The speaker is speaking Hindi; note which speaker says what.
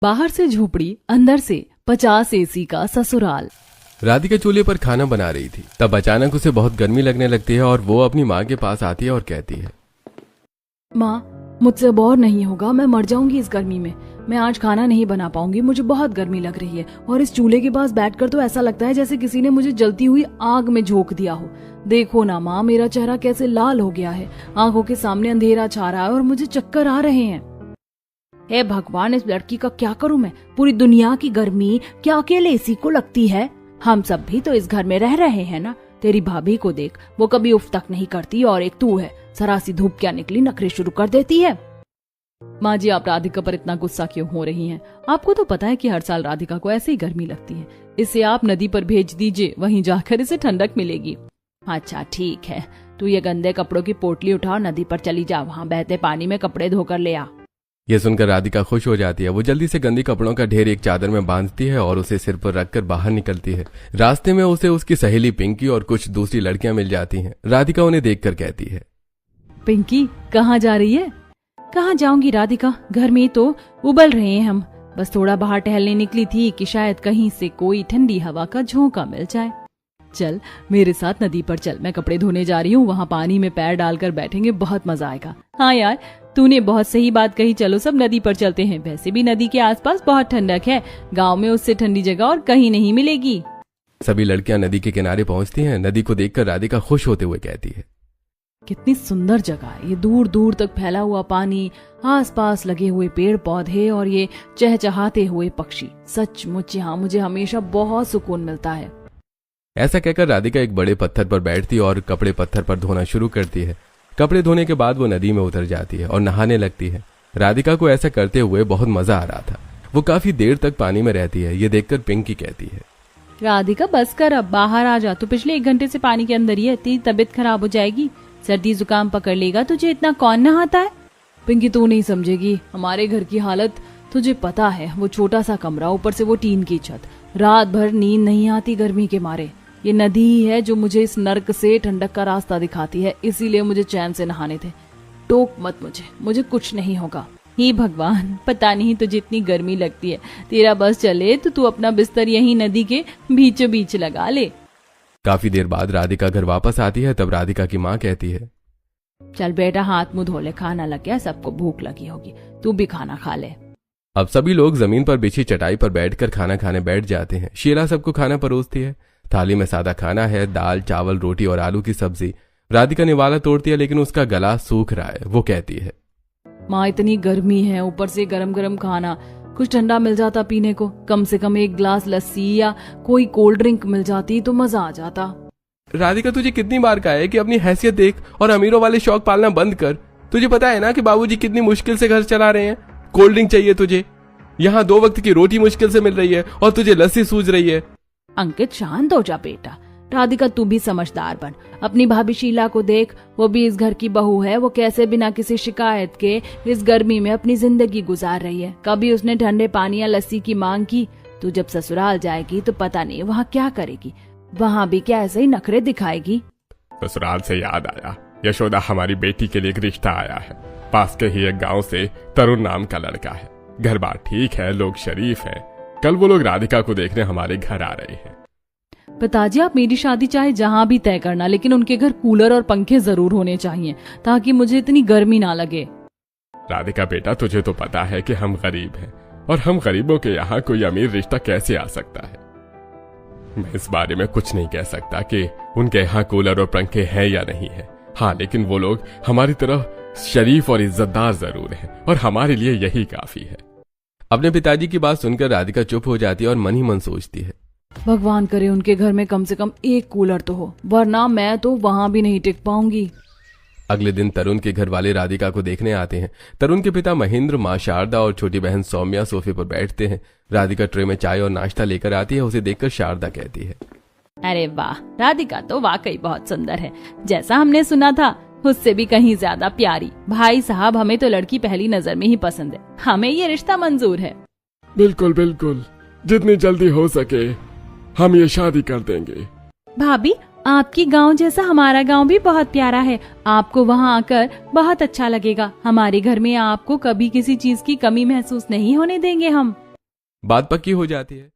Speaker 1: बाहर से झोपड़ी, अंदर से 50 एसी का ससुराल।
Speaker 2: राधिका चूल्हे पर खाना बना रही थी, तब अचानक उसे बहुत गर्मी लगने लगती है और वो अपनी माँ के पास आती है और कहती है,
Speaker 1: माँ, मुझसे अब और नहीं होगा, मैं मर जाऊंगी इस गर्मी में। मैं आज खाना नहीं बना पाऊंगी, मुझे बहुत गर्मी लग रही है और इस चूल्हे के पास बैठकर तो ऐसा लगता है जैसे किसी ने मुझे जलती हुई आग में झोंक दिया हो। देखो ना माँ, मेरा चेहरा कैसे लाल हो गया है, आंखों के सामने अंधेरा छा रहा है और मुझे चक्कर आ रहे हैं। हे भगवान, इस लड़की का क्या करूं मैं? पूरी दुनिया की गर्मी क्या अकेले इसी को लगती है? हम सब भी तो इस घर में रह रहे हैं ना। तेरी भाभी को देख, वो कभी उफ तक नहीं करती और एक तू है, सरासी धूप क्या निकली, नखरे शुरू कर देती है। माँ जी, आप राधिका पर इतना गुस्सा क्यों हो रही हैं? आपको तो पता है कि हर साल राधिका को ऐसे ही गर्मी लगती है। इसे आप नदी पर भेज दीजिए, वहीं जाकर इसे ठंडक मिलेगी। अच्छा ठीक है, तू ये गंदे कपड़ों की पोटली उठा और नदी पर चली जा, वहाँ बहते पानी में कपड़े धोकर ले आ।
Speaker 2: यह सुनकर राधिका खुश हो जाती है। वो जल्दी से गंदी कपड़ों का ढेर एक चादर में बांधती है और उसे सिर पर रखकर बाहर निकलती है। रास्ते में उसे उसकी सहेली पिंकी और कुछ दूसरी लड़कियां मिल जाती हैं। राधिका उन्हें देखकर कहती है,
Speaker 1: पिंकी, कहाँ जा रही है? कहाँ जाऊंगी राधिका, घर में तो उबल रहे हैं हम। बस थोड़ा बाहर टहलने निकली थी कि शायद कहीं से कोई ठंडी हवा का झोंका मिल जाए। चल मेरे साथ नदी पर चल, मैं कपड़े धोने जा रही हूँ, वहाँ पानी में पैर डालकर बैठेंगे, बहुत मजा आएगा। हाँ यार, तूने बहुत सही बात कही, चलो सब नदी पर चलते हैं। वैसे भी नदी के आसपास बहुत ठंडक है, गांव में उससे ठंडी जगह और कहीं नहीं मिलेगी।
Speaker 2: सभी लड़कियां नदी के किनारे पहुंचती हैं। नदी को देखकर राधिका खुश होते हुए कहती है,
Speaker 1: कितनी सुंदर जगह है ये, दूर दूर तक फैला हुआ पानी, आसपास लगे हुए पेड़ पौधे और ये चहचहाते हुए पक्षी। सचमुच यहाँ मुझे हमेशा बहुत सुकून मिलता है।
Speaker 2: ऐसा कहकर राधिका एक बड़े पत्थर पर बैठती और कपड़े पत्थर पर धोना शुरू करती है। कपड़े धोने के बाद वो नदी में उतर जाती है और नहाने लगती है। राधिका को ऐसा करते हुए बहुत मजा आ रहा था। वो काफी देर तक पानी में रहती है। ये देखकर पिंकी कहती है,
Speaker 1: राधिका बस कर, अब बाहर आ जा, तू पिछले 1 घंटे से पानी के अंदर ही है, तेरी तबीयत खराब हो जाएगी, सर्दी जुकाम पकड़ लेगा तुझे, इतना कौन नहाता है? पिंकी, तू नहीं समझेगी, हमारे घर की हालत तुझे पता है। वो छोटा सा कमरा, ऊपर से वो टीन की छत, रात भर नींद नहीं आती गर्मी के मारे। ये नदी ही है जो मुझे इस नर्क से ठंडक का रास्ता दिखाती है, इसीलिए मुझे चैन से नहाने थे। टोक मत मुझे कुछ नहीं होगा। हे भगवान, पता नहीं तुझे इतनी गर्मी लगती है, तेरा बस चले तो तू अपना बिस्तर यहीं नदी के बीचों बीच लगा ले।
Speaker 2: काफी देर बाद राधिका घर वापस आती है। तब राधिका की माँ कहती है,
Speaker 1: चल बेटा, हाथ मुंह धो ले, खाना लग गया, सबको भूख लगी होगी, तू भी खाना खा ले।
Speaker 2: अब सभी लोग जमीन पर बिछी चटाई पर बैठकर खाना खाने बैठ जाते हैं। शीला सबको खाना परोसती है। थाली में सादा खाना है, दाल, चावल, रोटी और आलू की सब्जी। राधिका निवाला तोड़ती है लेकिन उसका गला सूख रहा है। वो कहती है,
Speaker 1: माँ, इतनी गर्मी है, ऊपर से गरम गरम खाना, कुछ ठंडा मिल जाता पीने को, कम से कम 1 गिलास लस्सी या कोई कोल्ड ड्रिंक मिल जाती तो मजा आ जाता।
Speaker 2: राधिका, तुझे कितनी बार कहा है कि अपनी हैसियत देख और अमीरों वाले शौक पालना बंद कर। तुझे पता है ना कि बाबूजी कितनी मुश्किल से घर चला रहे हैं। कोल्ड ड्रिंक चाहिए तुझे, यहाँ 2 वक्त की रोटी मुश्किल से मिल रही है और तुझे लस्सी सूझ रही है।
Speaker 1: अंकित, शांत हो जा बेटा। राधिका, तू भी समझदार बन। अपनी भाभी शीला को देख, वो भी इस घर की बहू है, वो कैसे बिना किसी शिकायत के इस गर्मी में अपनी जिंदगी गुजार रही है। कभी उसने ठंडे पानी या लस्सी की मांग की? तू जब ससुराल जाएगी तो पता नहीं वहाँ क्या करेगी, वहाँ भी क्या ऐसे ही नखरे दिखाएगी।
Speaker 3: ससुराल से याद आया, यशोदा हमारी बेटी के लिए एक रिश्ता आया है। पास के ही एक गाँव से तरुण नाम का लड़का है। घर बार ठीक है, लोग शरीफ है। कल वो लोग राधिका को देखने हमारे घर आ रहे हैं।
Speaker 1: पिताजी, आप मेरी शादी चाहे जहाँ भी तय करना, लेकिन उनके घर कूलर और पंखे जरूर होने चाहिए ताकि मुझे इतनी गर्मी ना लगे।
Speaker 3: राधिका बेटा, तुझे तो पता है कि हम गरीब हैं और हम गरीबों के यहाँ कोई अमीर रिश्ता कैसे आ सकता है। मैं इस बारे में कुछ नहीं कह सकता कि उनके यहाँ कूलर और पंखे हैं या नहीं है। हाँ, लेकिन वो लोग हमारी तरह शरीफ और इज्जतदार जरूर हैं और हमारे लिए यही काफी है।
Speaker 2: अपने पिताजी की बात सुनकर राधिका चुप हो जाती है और मन ही मन सोचती है,
Speaker 1: भगवान करे उनके घर में कम से कम 1 कूलर तो हो, वरना मैं तो वहाँ भी नहीं टिक पाऊंगी।
Speaker 2: अगले दिन तरुण के घर वाले राधिका को देखने आते हैं। तरुण के पिता महेंद्र, माँ शारदा और छोटी बहन सौम्या सोफे पर बैठते हैं। राधिका ट्रे में चाय और नाश्ता लेकर आती है। उसे देखकर शारदा कहती है,
Speaker 1: अरे वाह, राधिका तो वाकई बहुत सुंदर है, जैसा हमने सुना था उससे भी कहीं ज्यादा प्यारी। भाई साहब, हमें तो लड़की पहली नजर में ही पसंद है, हमें ये रिश्ता मंजूर है।
Speaker 3: बिल्कुल बिल्कुल, जितनी जल्दी हो सके हम ये शादी कर देंगे।
Speaker 1: भाभी, आपकी गांव जैसा हमारा गांव भी बहुत प्यारा है, आपको वहां आकर बहुत अच्छा लगेगा। हमारे घर में आपको कभी किसी चीज की कमी महसूस नहीं होने देंगे हम।
Speaker 2: बात पक्की हो जाती है।